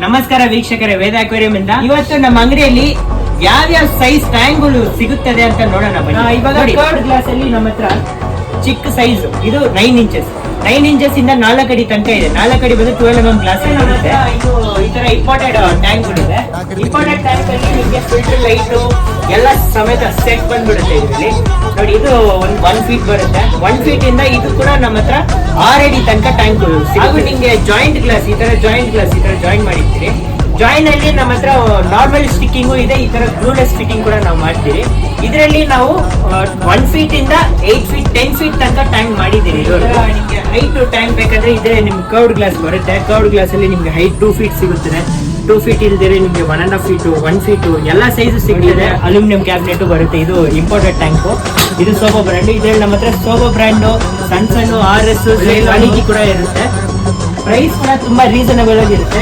ನಮಸ್ಕಾರ ವೀಕ್ಷಕರೇ, ವೇದ ಅಕ್ವೇರಿಯಂ ಇಂದ ಇವತ್ತು ನಮ್ಮ ಅಂಗಡಿಯಲ್ಲಿ ಯಾವ್ಯಾವ ಸೈಜ್ ಟ್ಯಾಂಕ್ಗಳು ಸಿಗುತ್ತದೆ ಅಂತ ನೋಡೋಣ ಬನ್ನಿ. ಇವಾಗ ಕರ್ಡ್ ಗ್ಲಾಸ್ ಅಲ್ಲಿ ನಮ್ಮ ಹತ್ರ ಚಿಕ್ಕ ಸೈಜ್ ಇದು 9 ಇಂಚಸ್ ಇಂದ 4 ಅಡಿ ತನಕ ಇದೆ. 4 ಅಡಿ ಬಂದು 12 mm ಗ್ಲಾಸ್ ಇರುತ್ತೆ. ಇದು ಈ ತರ ಇಂಪೋರ್ಟೆಡ್ ಟ್ಯಾಂಕ್ ಗಳಿದೆ. ಇಂಪೋರ್ಟೆಡ್ ಟ್ಯಾಂಕ್ ಅಲ್ಲಿ ನಿಮಗೆ ಫಿಲ್ಟರ್ ಲೈಟ್ ಎಲ್ಲ ಸಮೇತ ಸೆಟ್ ಬಂದ್ಬಿಡುತ್ತೆ. ಇದರಲ್ಲಿ ನೋಡಿ, ಇದು 1 ಫೀಟ್ ಬರುತ್ತೆ. 1 ಫೀಟ್ ಇಂದ ಇದು ಕೂಡ ನಮ್ಮ ಹತ್ರ 6 ಅಡಿ ತನಕ ಟ್ಯಾಂಕ್ ಹಾಗೂ ನಿಮ್ಗೆ ಜಾಯಿಂಟ್ ಗ್ಲಾಸ್ ಈ ತರ ಜಾಯಿನ್ ಮಾಡಿರ್ತೀರಿ. ಜಾಯಿನ್ ಅಲ್ಲಿ ನಮ್ಮ ಹತ್ರ ನಾರ್ಮಲ್ ಸ್ಟಿಕ್ಕಿಂಗು ಇದೆ, ಈ ತರ ಗ್ಲೂಲೆಸ್ ಸ್ಟಿಕ್ಕಿಂಗ್ ಕೂಡ ನಾವು ಮಾಡ್ತೀವಿ. ಇದರಲ್ಲಿ ನಾವು 1 ಫೀಟ್ ಇಂದ 8 ಫೀಟ್ 10 ಫೀಟ್ ತನಕ ಟ್ಯಾಂಕ್ ಮಾಡಿದ್ದೀರಿ. ನಿಮ್ಗೆ ಹೈಟ್ ಟ್ಯಾಂಕ್ ಬೇಕಂದ್ರೆ ಇದೆ ನಿಮ್ಗೆ ಕರ್ವ್ಡ್ ಗ್ಲಾಸ್ ಬರುತ್ತೆ. ಕರ್ವ್ಡ್ ಗ್ಲಾಸ್ ಅಲ್ಲಿ ನಿಮ್ಗೆ ಹೈಟ್ 2 ಫೀಟ್ ಸಿಗುತ್ತದೆ. 2 ಫೀಟ್ ಇಲ್ದಿರೆ ನಿಮ್ಗೆ 1.5 ಫೀಟ್ 1 ಫೀಟ್ ಎಲ್ಲಾ ಸೈಜ್ ಸಿಗುತ್ತೆ. ಅಲ್ಯೂಮಿನಿಯಂ ಕ್ಯಾಬಿನೆಟ್ ಬರುತ್ತೆ. ಇದು ಇಂಪೋರ್ಟೆಡ್ ಟ್ಯಾಂಕ್. ಇದು ಸೋಬೋ ಬ್ರ್ಯಾಂಡ್. ಇದ್ರಲ್ಲಿ ನಮ್ಮ ಹತ್ರ ಸೋಬೋ ಬ್ರ್ಯಾಂಡ್ ಸಣ್ಣ RS ಕೂಡ ಇರುತ್ತೆ. ಪ್ರೈಸ್ ಕೂಡ ತುಂಬಾ ರೀಸನಬಲ್ ಆಗಿರುತ್ತೆ.